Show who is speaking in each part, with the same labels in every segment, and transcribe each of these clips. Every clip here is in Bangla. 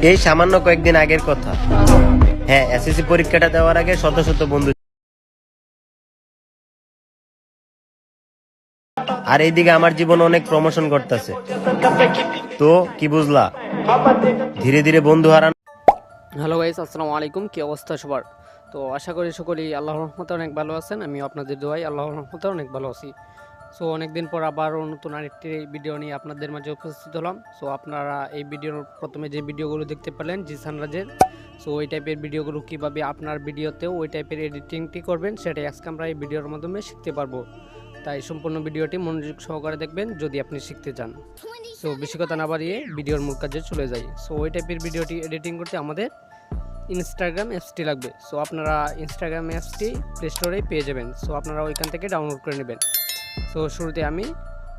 Speaker 1: এই সামান্য কয়েকদিন আগের কথা। হ্যাঁ, এসএসসি পরীক্ষাটা দেওয়ার আগে শত শত বন্ধু, আর এইদিকে আমার জীবন অনেক প্রমোশন করতেছে। তো কি বুঝলা, ধীরে ধীরে বন্ধু হারানো।
Speaker 2: হ্যালো গাইস, আসসালামু আলাইকুম। কি অবস্থা সবার? তো আশা করি সকলেই আল্লাহর রহমতে অনেক ভালো আছেন। আমিও আপনাদের দোয়ায় আল্লাহর রহমতে অনেক ভালো আছি। সো অনেকদিন পর আবারও নতুন আরেকটি ভিডিও নিয়ে আপনাদের মাঝে উপস্থিত হলাম। সো আপনারা এই ভিডিওর প্রথমে যে ভিডিওগুলো দেখতে পেলেন জিসান রাজের, সো ওই টাইপের ভিডিওগুলো কীভাবে আপনার ভিডিওতেও ওই টাইপের এডিটিংটি করবেন সেটাই আজকে আমরা এই ভিডিওর মাধ্যমে শিখতে পারবো। তাই সম্পূর্ণ ভিডিওটি মনোযোগ সহকারে দেখবেন যদি আপনি শিখতে চান। সো বেশি কথা না বাড়িয়ে ভিডিওর মূল কাজে চলে যাই। সো ওই টাইপের ভিডিওটি এডিটিং করতে আমাদের ইনস্টাগ্রাম অ্যাপসটি লাগবে। সো আপনারা ইনস্টাগ্রাম অ্যাপসটি প্লে স্টোরেই পেয়ে যাবেন। সো আপনারা ওইখান থেকে ডাউনলোড করে নেবেন। সো শুরুতে আমি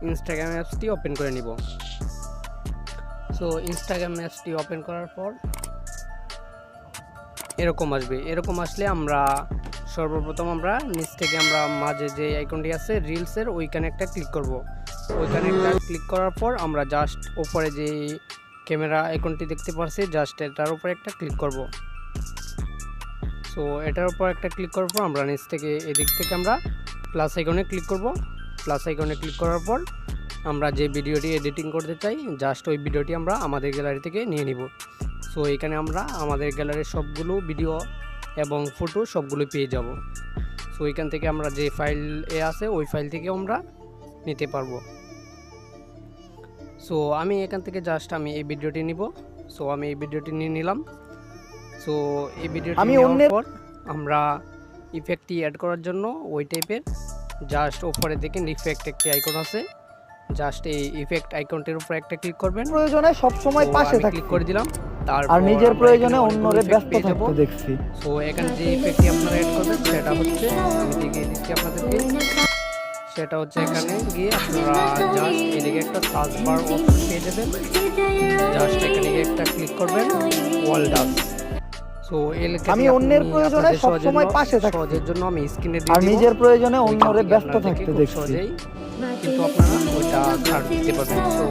Speaker 2: ইনস্টাগ্রাম অ্যাপসটি ওপেন করে নিব। সো ইনস্টাগ্রাম অ্যাপসটি ওপেন করার পর এরকম আসবে। এরকম আসলে আমরা সর্বপ্রথম আমরা নিচ থেকে আমরা মাঝে যে আইকনটি আছে রিলসের ওইখানে একটা ক্লিক করব। ওইখানে একটা ক্লিক করার পর আমরা জাস্ট উপরে যে ক্যামেরা আইকনটি দেখতে পাচ্ছি জাস্ট এটার উপরে একটা ক্লিক করব। সো এটার উপর একটা ক্লিক করার পর আমরা নিচ থেকে এদিক থেকে আমরা প্লাস আইকনে ক্লিক করব। প্লাস আইকনে ক্লিক করার পর আমরা যে ভিডিওটি এডিটিং করতে চাই জাস্ট ওই ভিডিওটি আমরা আমাদের গ্যালারি থেকে নিয়ে নিব। সো এখানে আমরা আমাদের গ্যালারির সবগুলো ভিডিও এবং ফটো সবগুলো পেয়ে যাব। সো এখান থেকে আমরা যে ফাইল আছে ওই ফাইল থেকে আমরা নিতে পারবো। সো আমি এখান থেকে জাস্ট আমি এই ভিডিওটি নিব। সো আমি এই ভিডিওটি নিয়ে নিলাম। সো এই ভিডিওটি নেওয়ার পর আমরা ইফেক্টটি অ্যাড করার জন্য ওই টাইপের জাস্ট উপরে দেখেন ইফেক্ট একটি আইকন আছে, জাস্ট এই ইফেক্ট আইকনটির উপর একটা ক্লিক করবেন।
Speaker 3: প্রয়োজনে সব সময় পাশে থাকি,
Speaker 2: ক্লিক করে দিলাম।
Speaker 3: আর নিজের প্রয়োজনে অন্যরে ব্যস্ত থাকতে দেখছি।
Speaker 2: সো এখানে যে ইফেক্টটি আপনারা অ্যাড করবেন সেটা হচ্ছে আমি দেখিয়ে দিচ্ছি আপনাদেরকে। সেটা হচ্ছে এখানে গিয়ে আপনারা জাস্ট এদিকে একটা সার্চ বার অপশন পেয়ে যাবেন। জাস্ট এখানে গিয়ে একটা ক্লিক করবেন ওয়াল ডাস। সো
Speaker 3: আমি অন্যের প্রয়োজনে সব সময় পাশে থাকি,
Speaker 2: সহজের জন্য আমি স্ক্রিনে দিয়ে
Speaker 3: আর নিজের প্রয়োজনে অন্যরে ব্যস্ত থাকতে দেখছি।
Speaker 2: কিন্তু আপনারা ওইটা ছাড় দিতে পারবেন। সো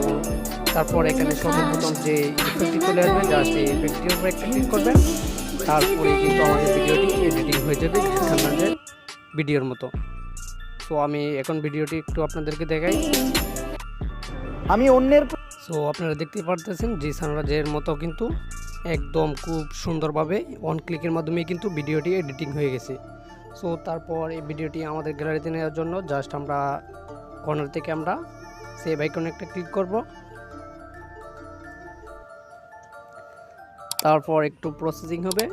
Speaker 2: তারপর এখানে সর্বপ্রথম যে ইফেক্টটি চলে আসবে জাস্ট এই ইফেক্টটির উপর একটা ক্লিক করবেন। তারপরে কিন্তু আমাদের ভিডিওটি এডিটিং হয়ে যাবে আমাদের ভিডিওর মতো। সো আমি এখন ভিডিওটি একটু আপনাদেরকে দেখাই।
Speaker 3: আমি অন্যের
Speaker 2: সো আপনারা দেখতে পারতেছেন জিসান রাজের মতো কিন্তু একদম খুব সুন্দরভাবে ওয়ান ক্লিকের মাধ্যমে কিন্তু ভিডিওটি এডিটিং হয়ে গেছে। সো তারপর এই ভিডিওটি আমাদের গ্যালারিতে নেওয়ার জন্য জাস্ট আমরা কর্নার থেকে আমরা সেভ আইকনে একটা ক্লিক করব। তারপর একটু প্রসেসিং হবে।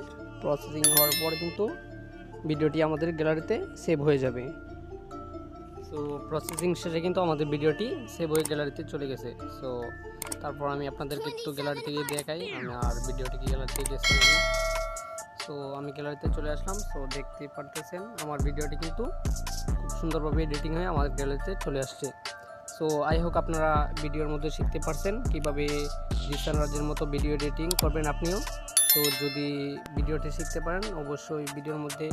Speaker 2: প্রসেসিং হওয়ার পর কিন্তু ভিডিওটি আমাদের গ্যালারিতে সেভ হয়ে যাবে। সো প্রসেসিং শেষে কিন্তু আমাদের ভিডিওটি সেভ হয়ে গ্যালারিতে চলে গেছে। সো তারপর আমি আপনাদেরকে একটু গ্যালারি থেকে দেখাই আমি আর ভিডিওটি কি গ্যালারিতে গেছি। সো আমি গ্যালারিতে চলে আসলাম। সো দেখতে পারতেছেন আমার ভিডিওটি কিন্তু খুব সুন্দরভাবে এডিটিং হয়ে আমার গ্যালারিতে চলে আসছে। সো আই হোপ আপনারা ভিডিওর মধ্যে শিখতে পারছেন কীভাবে জিসান রাজের মতো ভিডিও এডিটিং করবেন আপনিও। তো যদি ভিডিওটি শিখতে পারেন অবশ্যই ভিডিওর মধ্যে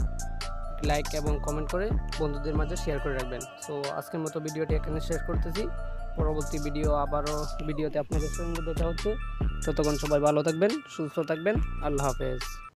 Speaker 2: লাইক এবং কমেন্ট করে বন্ধুদের মাঝে শেয়ার করে রাখবেন। সো আজকের মতো ভিডিওটি এখানে শেষ করতেছি। পরবর্তী ভিডিও আবারও ভিডিওতে আপনাদের সঙ্গে দেখা হচ্ছে। ততক্ষণ সবাই ভালো থাকবেন, সুস্থ থাকবেন। আল্লাহ হাফেজ।